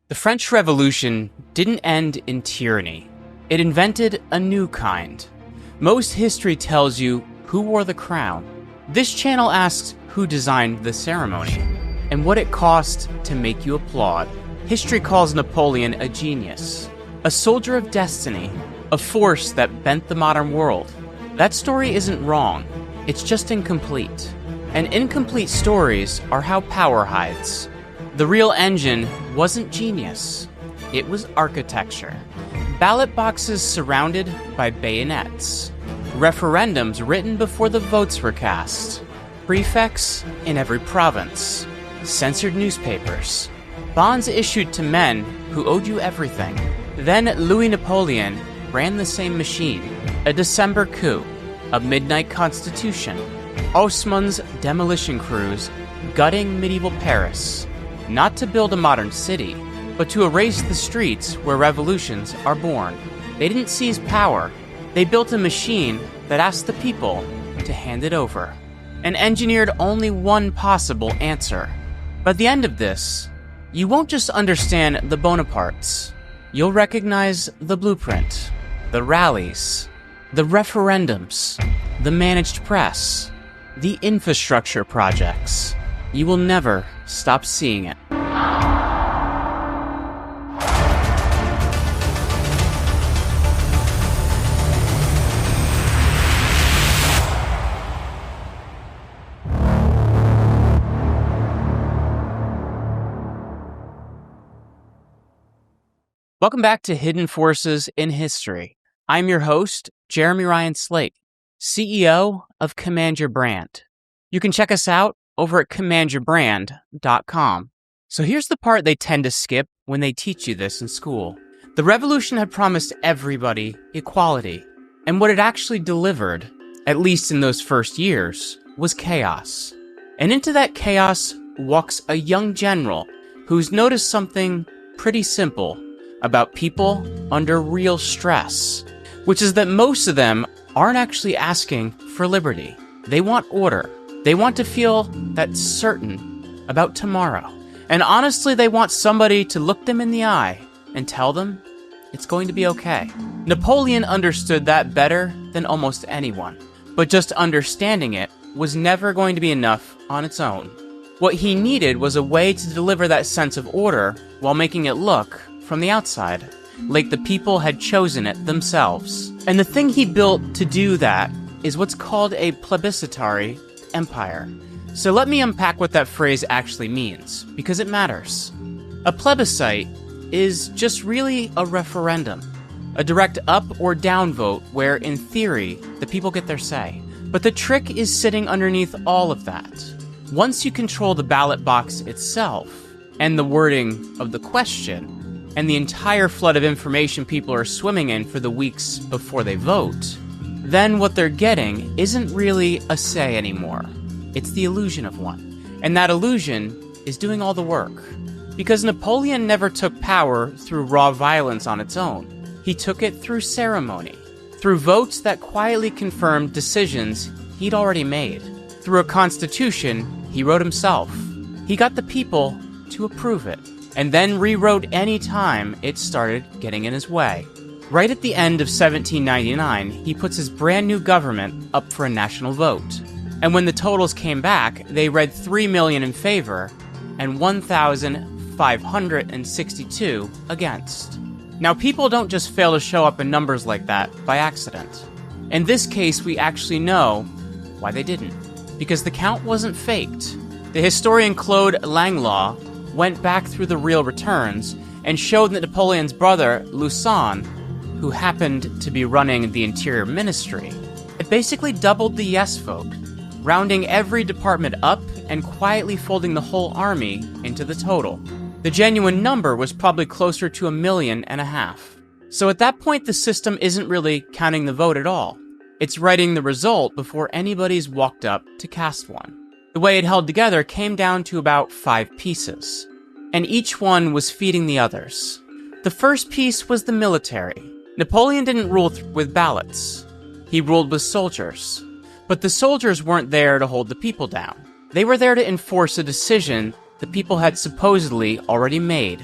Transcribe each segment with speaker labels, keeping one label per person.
Speaker 1: The French Revolution didn't end in tyranny. It invented a new kind. Most history tells you who wore the crown. This channel asks who designed the ceremony, and what it cost to make you applaud. History calls Napoleon a genius, a soldier of destiny, a force that bent the modern world. That story isn't wrong, it's just incomplete. And incomplete stories are how power hides. The real engine wasn't genius, it was architecture. Ballot boxes surrounded by bayonets. Referendums written before the votes were cast. Prefects in every province. Censored newspapers. Bonds issued to men who owed you everything. Then Louis-Napoleon ran the same machine. A December coup. A midnight constitution. Haussmann's demolition crews gutting medieval Paris. Not to build a modern city, but to erase the streets where revolutions are born. They didn't seize power. They built a machine that asked the people to hand it over, and engineered only one possible answer. By the end of this, you won't just understand the Bonapartes. You'll recognize the blueprint, the rallies, the referendums, the managed press, the infrastructure projects. You will never stop seeing it. Welcome back to Hidden Forces in History. I'm your host, Jeremy Ryan Slate, CEO of Command Your Brand. You can check us out over at commandyourbrand.com. So here's the part they tend to skip when they teach you this in school. The revolution had promised everybody equality, and what it actually delivered, at least in those first years, was chaos. And into that chaos walks a young general who's noticed something pretty simple about people under real stress, which is that most of them aren't actually asking for liberty. They want order. They want to feel that's certain about tomorrow. And honestly, they want somebody to look them in the eye and tell them it's going to be okay. Napoleon understood that better than almost anyone, but just understanding it was never going to be enough on its own. What he needed was a way to deliver that sense of order while making it look, from the outside, like the people had chosen it themselves. And the thing he built to do that is what's called a plebiscitary empire. So let me unpack what that phrase actually means, because it matters. A plebiscite is just really a referendum, a direct up or down vote where, in theory, the people get their say. But the trick is sitting underneath all of that. Once you control the ballot box itself, and the wording of the question, and the entire flood of information people are swimming in for the weeks before they vote, then what they're getting isn't really a say anymore. It's the illusion of one. And that illusion is doing all the work. Because Napoleon never took power through raw violence on its own. He took it through ceremony, through votes that quietly confirmed decisions he'd already made, through a constitution he wrote himself. He got the people to approve it, and then rewrote any time it started getting in his way. Right at the end of 1799, he puts his brand new government up for a national vote. And when the totals came back, they read 3 million in favor and 1,562 against. Now, people don't just fail to show up in numbers like that by accident. In this case, we actually know why they didn't. Because the count wasn't faked. The historian Claude Langlois went back through the real returns and showed that Napoleon's brother, Haussmann, who happened to be running the Interior Ministry, had basically doubled the yes vote, rounding every department up and quietly folding the whole army into the total. The genuine number was probably closer to 1.5 million. So at that point, the system isn't really counting the vote at all. It's writing the result before anybody's walked up to cast one. The way it held together came down to about 5 pieces, and each one was feeding the others. The first piece was the military. Napoleon didn't rule with ballots. He ruled with soldiers. But the soldiers weren't there to hold the people down. They were there to enforce a decision the people had supposedly already made.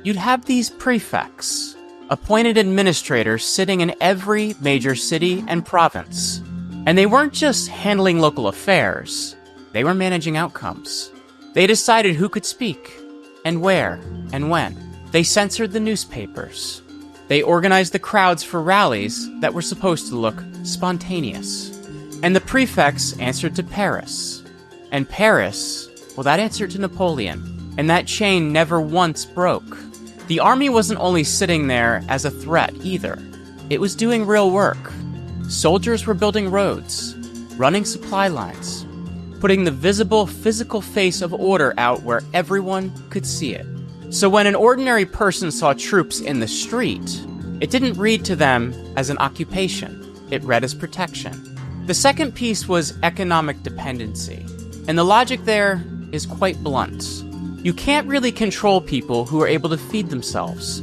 Speaker 1: you'd have these prefects, appointed administrators sitting in every major city and province. And they weren't just handling local affairs, they were managing outcomes. They decided who could speak, and where, and when. They censored the newspapers. They organized the crowds for rallies that were supposed to look spontaneous. And the prefects answered to Paris. And Paris, well, that answered to Napoleon. And that chain never once broke. The army wasn't only sitting there as a threat either. It was doing real work. Soldiers were building roads, running supply lines, putting the visible physical face of order out where everyone could see it. So when an ordinary person saw troops in the street, it didn't read to them as an occupation. It read as protection. The second piece was economic dependency. And the logic there is quite blunt. You can't really control people who are able to feed themselves.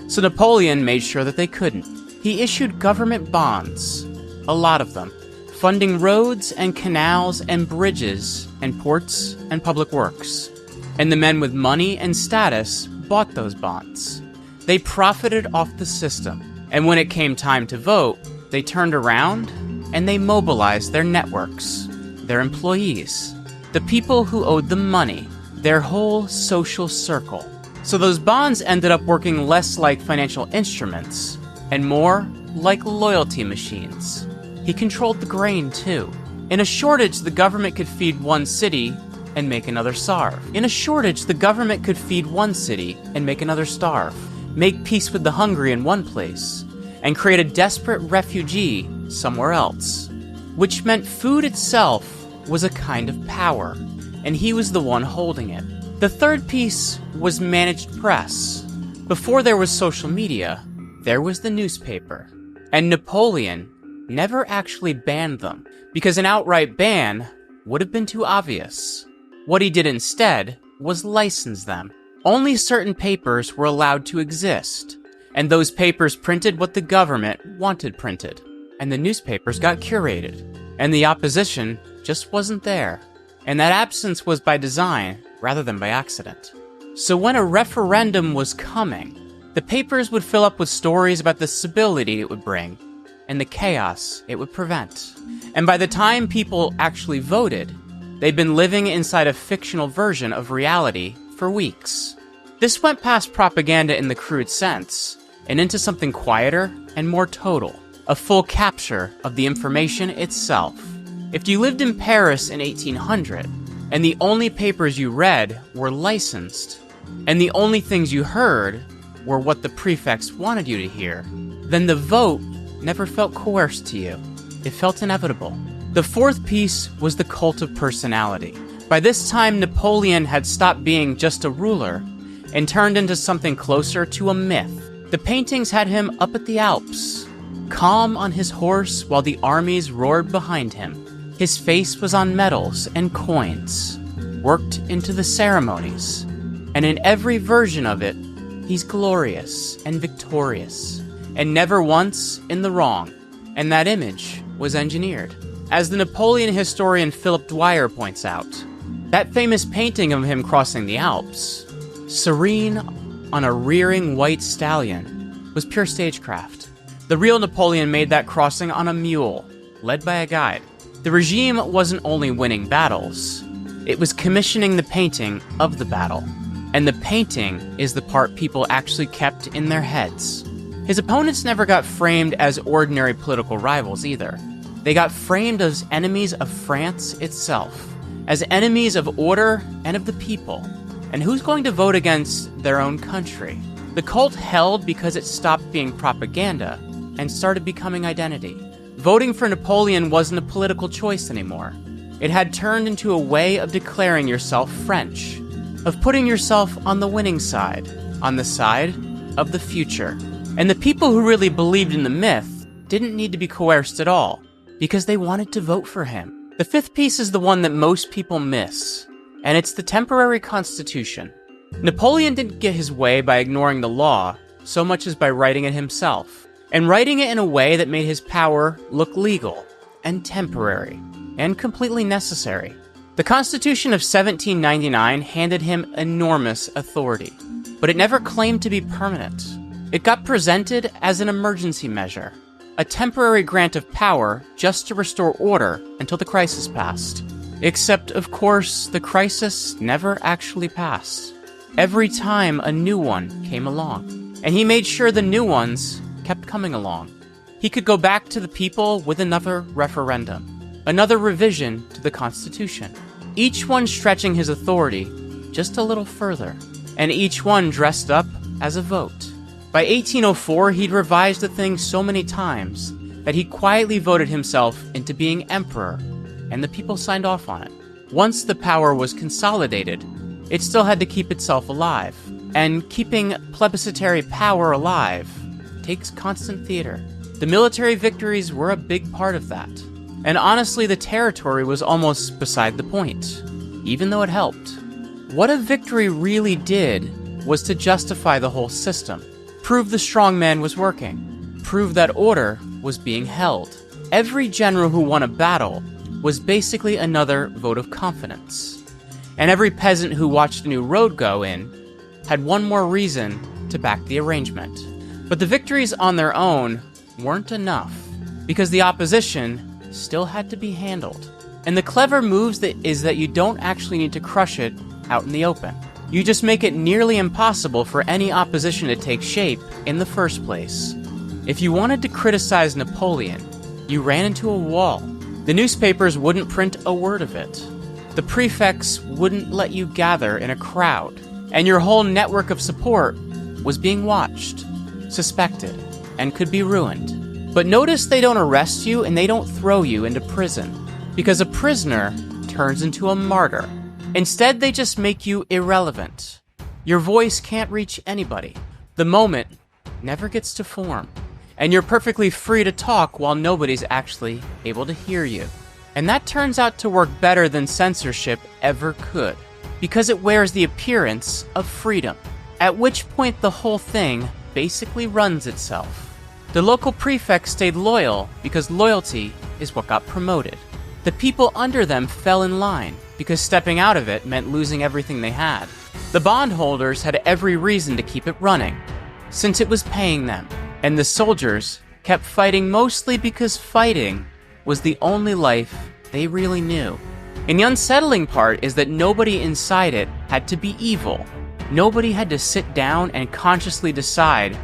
Speaker 1: So Napoleon made sure that they couldn't. He issued government bonds, a lot of them, funding roads and canals and bridges and ports and public works. And the men with money and status bought those bonds. They profited off the system. And when it came time to vote, they turned around and they mobilized their networks, their employees, the people who owed them money, their whole social circle. So those bonds ended up working less like financial instruments and more like loyalty machines. He controlled the grain, too. In a shortage, the government could feed one city and make another starve. In a shortage, the government could feed one city and make another starve, make peace with the hungry in one place, and create a desperate refugee somewhere else. Which meant food itself was a kind of power, and he was the one holding it. The third piece was managed press. Before there was social media, there was the newspaper. And Napoleon never actually banned them, because an outright ban would have been too obvious. What he did instead was license them. Only certain papers were allowed to exist, and those papers printed what the government wanted printed, and the newspapers got curated, and the opposition just wasn't there. And that absence was by design rather than by accident. So when a referendum was coming, the papers would fill up with stories about the stability it would bring and the chaos it would prevent. And by the time people actually voted, they'd been living inside a fictional version of reality for weeks. This went past propaganda in the crude sense and into something quieter and more total, a full capture of the information itself. If you lived in Paris in 1800, and the only papers you read were licensed, and the only things you heard were what the prefects wanted you to hear, then the vote never felt coerced to you. It felt inevitable. The fourth piece was the cult of personality. By this time, Napoleon had stopped being just a ruler and turned into something closer to a myth. The paintings had him up at the Alps, calm on his horse while the armies roared behind him. His face was on medals and coins, worked into the ceremonies, and in every version of it, he's glorious and victorious, and never once in the wrong, and that image was engineered. As the Napoleon historian Philip Dwyer points out, that famous painting of him crossing the Alps, serene on a rearing white stallion, was pure stagecraft. The real Napoleon made that crossing on a mule, led by a guide. The regime wasn't only winning battles, it was commissioning the painting of the battle. And the painting is the part people actually kept in their heads. His opponents never got framed as ordinary political rivals either. They got framed as enemies of France itself, as enemies of order and of the people. And who's going to vote against their own country? The cult held because it stopped being propaganda and started becoming identity. Voting for Napoleon wasn't a political choice anymore. It had turned into a way of declaring yourself French, of putting yourself on the winning side, on the side of the future. And the people who really believed in the myth didn't need to be coerced at all, because they wanted to vote for him. The fifth piece is the one that most people miss, and it's the temporary constitution. Napoleon didn't get his way by ignoring the law so much as by writing it himself, and writing it in a way that made his power look legal and temporary and completely necessary. The Constitution of 1799 handed him enormous authority. but it never claimed to be permanent. It got presented as an emergency measure, a temporary grant of power just to restore order until the crisis passed. Except, of course, the crisis never actually passed. Every time a new one came along, and he made sure the new ones kept coming along. He could go back to the people with another referendum, another revision to the Constitution, each one stretching his authority just a little further, and each one dressed up as a vote. By 1804, he'd revised the thing so many times that he quietly voted himself into being emperor, and the people signed off on it. Once the power was consolidated, it still had to keep itself alive, and keeping plebiscitary power alive takes constant theater. The military victories were a big part of that, and honestly the territory was almost beside the point, even though it helped. What a victory really did was to justify the whole system, prove the strongman was working, prove that order was being held. Every general who won a battle was basically another vote of confidence, and every peasant who watched a new road go in had one more reason to back the arrangement. But the victories on their own weren't enough, because the opposition still had to be handled. And the clever moves is that you don't actually need to crush it out in the open. You just make it nearly impossible for any opposition to take shape in the first place. If you wanted to criticize Napoleon, you ran into a wall. The newspapers wouldn't print a word of it. The prefects wouldn't let you gather in a crowd. And your whole network of support was being watched, suspected, and could be ruined. But notice they don't arrest you and they don't throw you into prison, because a prisoner turns into a martyr. Instead, they just make you irrelevant. Your voice can't reach anybody. The moment never gets to form, and you're perfectly free to talk while nobody's actually able to hear you. And that turns out to work better than censorship ever could, because it wears the appearance of freedom, at which point the whole thing basically runs itself. The local prefects stayed loyal because loyalty is what got promoted. The people under them fell in line because stepping out of it meant losing everything they had. The bondholders had every reason to keep it running, since it was paying them. And the soldiers kept fighting mostly because fighting was the only life they really knew. And the unsettling part is that nobody inside it had to be evil. Nobody had to sit down and consciously decide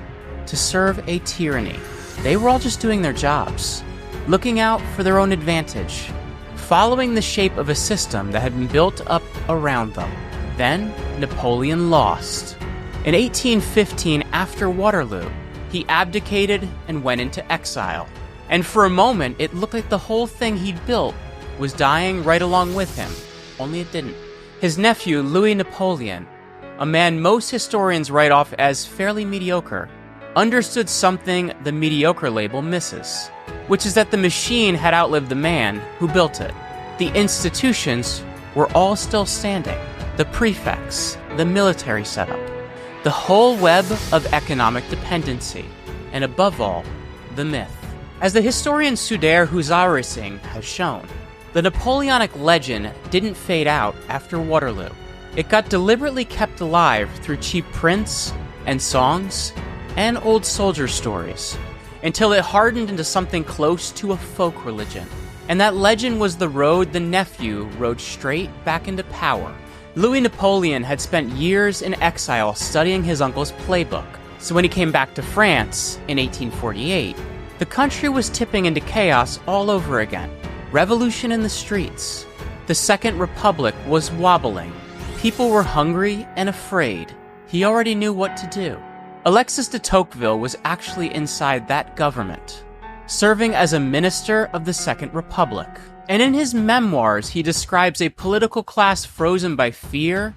Speaker 1: to serve a tyranny. They were all just doing their jobs, looking out for their own advantage, following the shape of a system that had been built up around them. Then Napoleon lost. In 1815, after Waterloo, he abdicated and went into exile. And for a moment, it looked like the whole thing he'd built was dying right along with him, only it didn't. His nephew, Louis-Napoleon, a man most historians write off as fairly mediocre, understood something the mediocre label misses, which is that the machine had outlived the man who built it. The institutions were all still standing. The prefects, the military setup, the whole web of economic dependency, and above all, the myth. As the historian Sudair Huzarising has shown, the Napoleonic legend didn't fade out after Waterloo. It got deliberately kept alive through cheap prints and songs and old soldier stories, until it hardened into something close to a folk religion. And that legend was the road the nephew rode straight back into power. Louis-Napoleon had spent years in exile studying his uncle's playbook, so when he came back to France in 1848, the country was tipping into chaos all over again. Revolution in the streets. The Second Republic was wobbling. People were hungry and afraid. He already knew what to do. Alexis de Tocqueville was actually inside that government, serving as a minister of the Second Republic. And in his memoirs, he describes a political class frozen by fear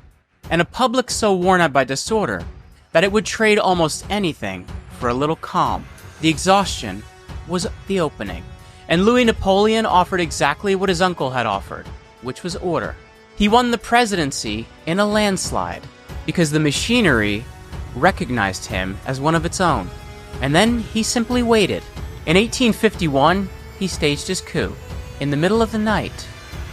Speaker 1: and a public so worn out by disorder that it would trade almost anything for a little calm. The exhaustion was the opening. And Louis-Napoleon offered exactly what his uncle had offered, which was order. He won the presidency in a landslide because the machinery recognized him as one of its own. And then he simply waited. In 1851, he staged his coup. In the middle of the night,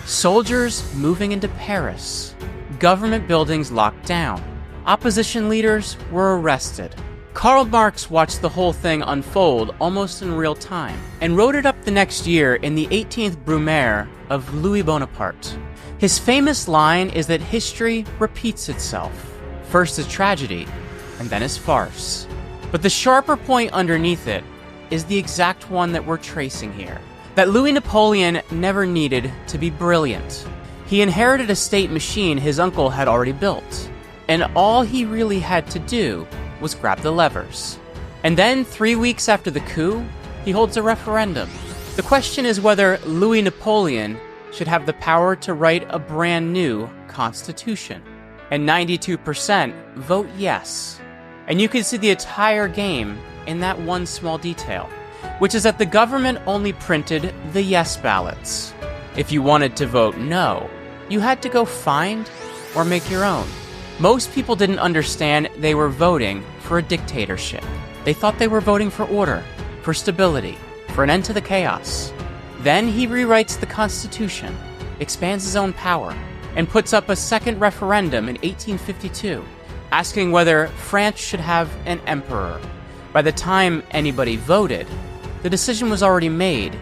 Speaker 1: soldiers moving into Paris, government buildings locked down, Opposition leaders were arrested. Karl Marx watched the whole thing unfold almost in real time, and wrote it up the next year in the 18th Brumaire of Louis Bonaparte. His famous line is that history repeats itself, first as tragedy, and then as farce. But the sharper point underneath it is the exact one that we're tracing here. That Louis Napoleon never needed to be brilliant. He inherited a state machine his uncle had already built, and all he really had to do was grab the levers. And then 3 weeks after the coup, he holds a referendum. The question is whether Louis Napoleon should have the power to write a brand new constitution. And 92% vote yes. And you can see the entire game in that one small detail, which is that the government only printed the yes ballots. If you wanted to vote no, you had to go find or make your own. Most people didn't understand they were voting for a dictatorship. They thought they were voting for order, for stability, for an end to the chaos. Then he rewrites the Constitution, expands his own power, and puts up a second referendum in 1852, asking whether France should have an emperor. By the time anybody voted, the decision was already made,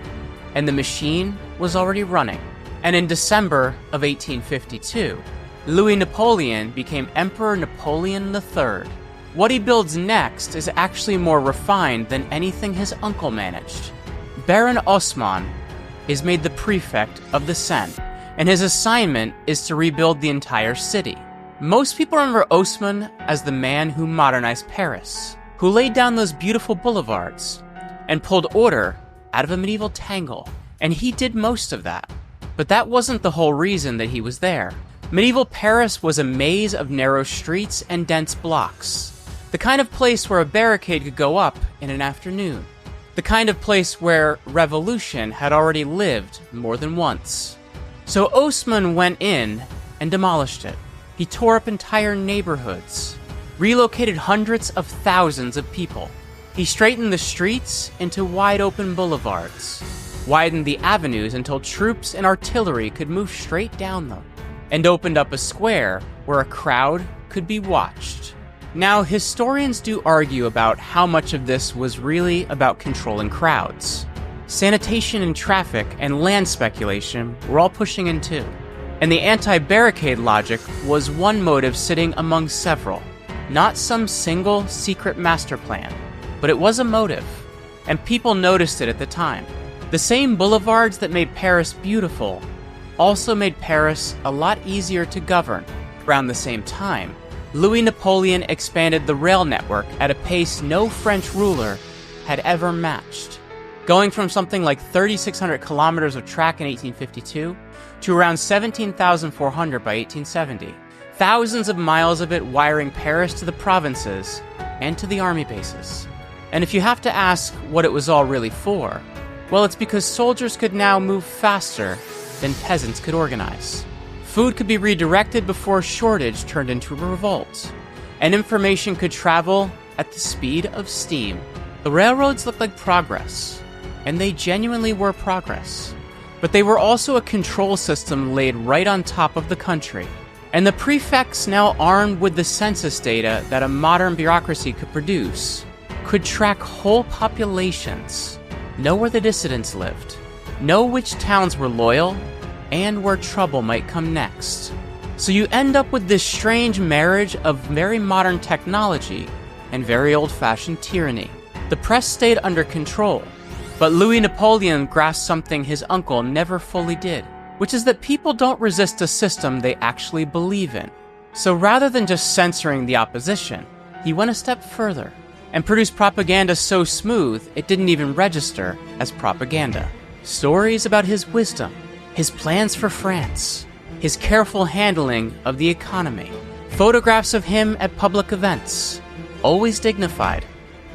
Speaker 1: and the machine was already running. And in December of 1852, Louis Napoleon became Emperor Napoleon III. What he builds next is actually more refined than anything his uncle managed. Baron Haussmann is made the prefect of the Seine, and his assignment is to rebuild the entire city. Most people remember Haussmann as the man who modernized Paris, who laid down those beautiful boulevards and pulled order out of a medieval tangle, and he did most of that. But that wasn't the whole reason that he was there. Medieval Paris was a maze of narrow streets and dense blocks, the kind of place where a barricade could go up in an afternoon, the kind of place where revolution had already lived more than once. So Haussmann went in and demolished it. He tore up entire neighborhoods, relocated hundreds of thousands of people. He straightened the streets into wide-open boulevards, widened the avenues until troops and artillery could move straight down them, and opened up a square where a crowd could be watched. Now, historians do argue about how much of this was really about controlling crowds. Sanitation and traffic and land speculation were all pushing in too. And the anti-barricade logic was one motive sitting among several. Not some single secret master plan, but it was a motive, and people noticed it at the time. The same boulevards that made Paris beautiful also made Paris a lot easier to govern. Around the same time, Louis Napoleon expanded the rail network at a pace no French ruler had ever matched, going from something like 3,600 kilometers of track in 1852 to around 17,400 by 1870. Thousands of miles of it wiring Paris to the provinces and to the army bases. And if you have to ask what it was all really for, well, it's because soldiers could now move faster than peasants could organize. Food could be redirected before a shortage turned into a revolt, and information could travel at the speed of steam. The railroads looked like progress, and they genuinely were progress. But they were also a control system laid right on top of the country. And the prefects, now armed with the census data that a modern bureaucracy could produce, could track whole populations, know where the dissidents lived, know which towns were loyal, and where trouble might come next. So you end up with this strange marriage of very modern technology and very old-fashioned tyranny. The press stayed under control, but Louis Napoleon grasped something his uncle never fully did, which is that people don't resist a system they actually believe in. So rather than just censoring the opposition, he went a step further and produced propaganda so smooth it didn't even register as propaganda. Stories about his wisdom, his plans for France, his careful handling of the economy, photographs of him at public events, always dignified,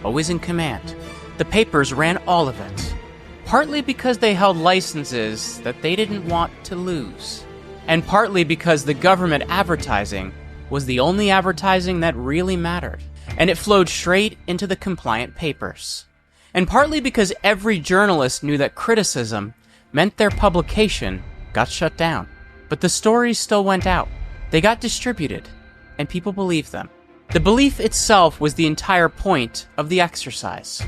Speaker 1: always in command. The papers ran all of it, partly because they held licenses that they didn't want to lose, and partly because the government advertising was the only advertising that really mattered, and it flowed straight into the compliant papers, and partly because every journalist knew that criticism meant their publication got shut down. But the stories still went out. They got distributed, and people believed them. The belief itself was the entire point of the exercise.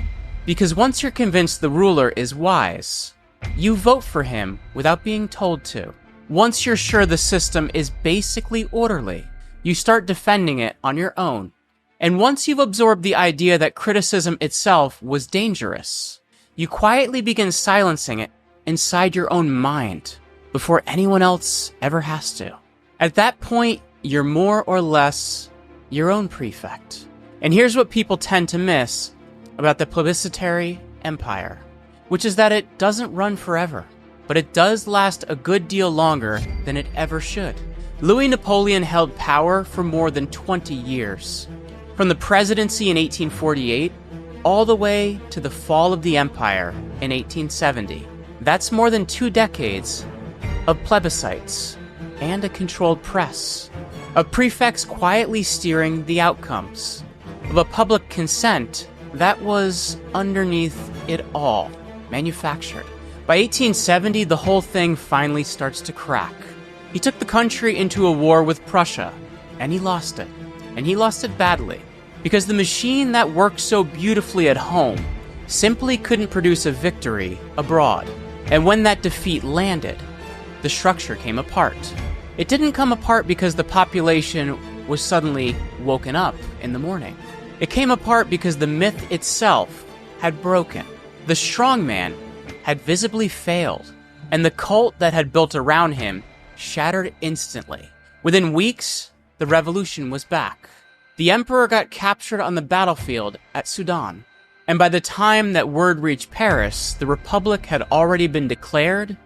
Speaker 1: Because once you're convinced the ruler is wise, you vote for him without being told to. Once you're sure the system is basically orderly, you start defending it on your own. And once you've absorbed the idea that criticism itself was dangerous, you quietly begin silencing it inside your own mind before anyone else ever has to. At that point, you're more or less your own prefect. And here's what people tend to miss about the plebiscitary empire, which is that it doesn't run forever, but it does last a good deal longer than it ever should. Louis-Napoleon held power for more than 20 years, from the presidency in 1848 all the way to the fall of the empire in 1870. That's more than 2 decades of plebiscites and a controlled press, of prefects quietly steering the outcomes, of a public consent that was underneath it all, manufactured. By 1870, the whole thing finally starts to crack. He took the country into a war with Prussia, and he lost it. And he lost it badly, because the machine that worked so beautifully at home simply couldn't produce a victory abroad. And when that defeat landed, the structure came apart. It didn't come apart because the population was suddenly woken up in the morning. It came apart because the myth itself had broken. The strongman had visibly failed, and the cult that had built around him shattered instantly. Within weeks, the revolution was back. The emperor got captured on the battlefield at Sedan, and by the time that word reached Paris, the republic had already been declared,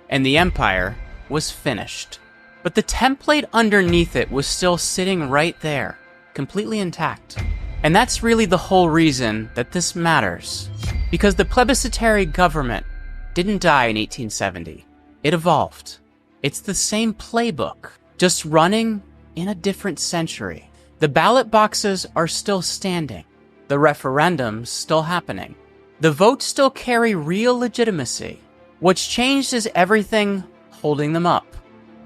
Speaker 1: and the empire was finished. But the template underneath it was still sitting right there, completely intact. And that's really the whole reason that this matters. Because the plebiscitary government didn't die in 1870. It evolved. It's the same playbook, just running in a different century. The ballot boxes are still standing. The referendums still happening. The votes still carry real legitimacy. What's changed is everything holding them up.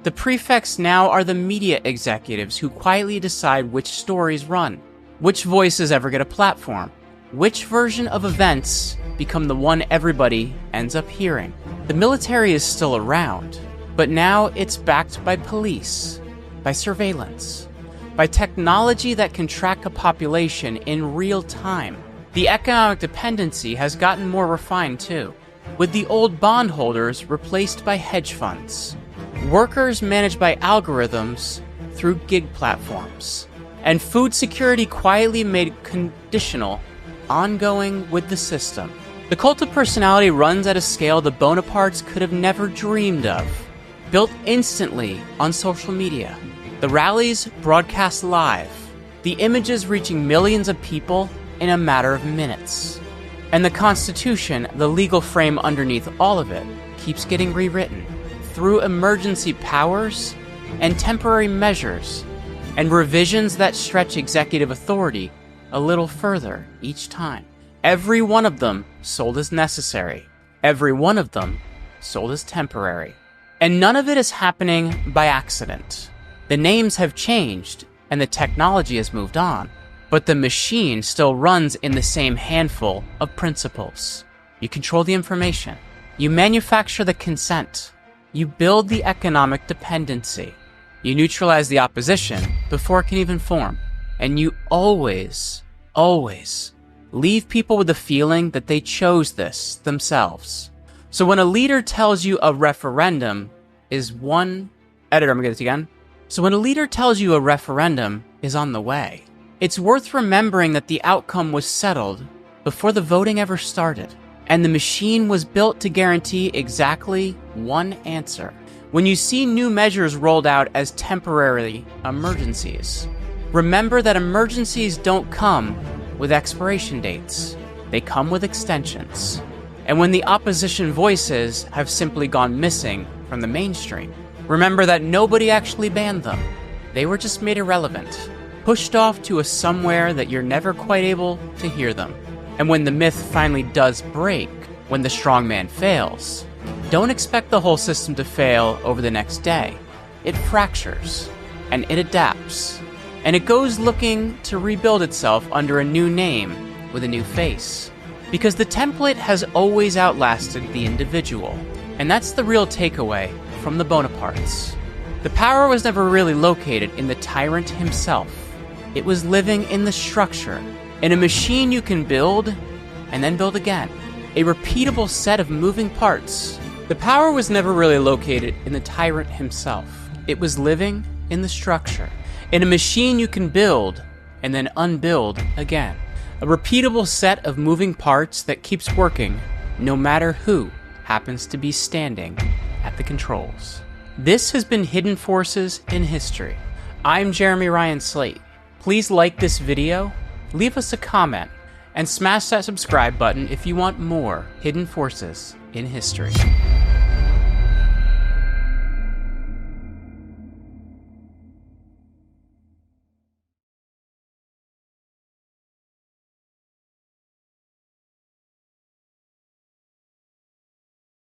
Speaker 1: The prefects now are the media executives who quietly decide which stories run, which voices ever get a platform, which version of events become the one everybody ends up hearing. The military is still around, but now it's backed by police, by surveillance, by technology that can track a population in real time. The economic dependency has gotten more refined too, with the old bondholders replaced by hedge funds, workers managed by algorithms through gig platforms, and food security quietly made conditional, ongoing with the system. The cult of personality runs at a scale the Bonapartes could have never dreamed of, built instantly on social media. The rallies broadcast live, the images reaching millions of people in a matter of minutes. And the Constitution, the legal frame underneath all of it, keeps getting rewritten through emergency powers and temporary measures and revisions that stretch executive authority a little further each time. Every one of them sold as necessary. Every one of them sold as temporary. And none of it is happening by accident. The names have changed and the technology has moved on, but the machine still runs in the same handful of principles. You control the information. You manufacture the consent. You build the economic dependency. You neutralize the opposition before it can even form. And you always leave people with the feeling that they chose this themselves. So when a leader tells you a referendum is one... Editor, I'm gonna get this again. So when a leader tells you a referendum is on the way, it's worth remembering that the outcome was settled before the voting ever started. And the machine was built to guarantee exactly one answer. When you see new measures rolled out as temporary emergencies, remember that emergencies don't come with expiration dates. They come with extensions. And when the opposition voices have simply gone missing from the mainstream, remember that nobody actually banned them. They were just made irrelevant, pushed off to a somewhere that you're never quite able to hear them. And when the myth finally does break, when the strongman fails, don't expect the whole system to fail over the next day. It fractures, and it adapts. and it goes looking to rebuild itself under a new name with a new face. Because the template has always outlasted the individual, and that's the real takeaway from the Bonapartes. The power was never really located in the tyrant himself. It was living in the structure, in a machine you can build and then build again. A repeatable set of moving parts. The power was never really located in the tyrant himself. It was living in the structure, in a machine you can build and then unbuild again. A repeatable set of moving parts that keeps working no matter who happens to be standing at the controls. This has been Hidden Forces in History. I'm Jeremy Ryan Slate. Please like this video, leave us a comment, and smash that subscribe button if you want more Hidden Forces in History.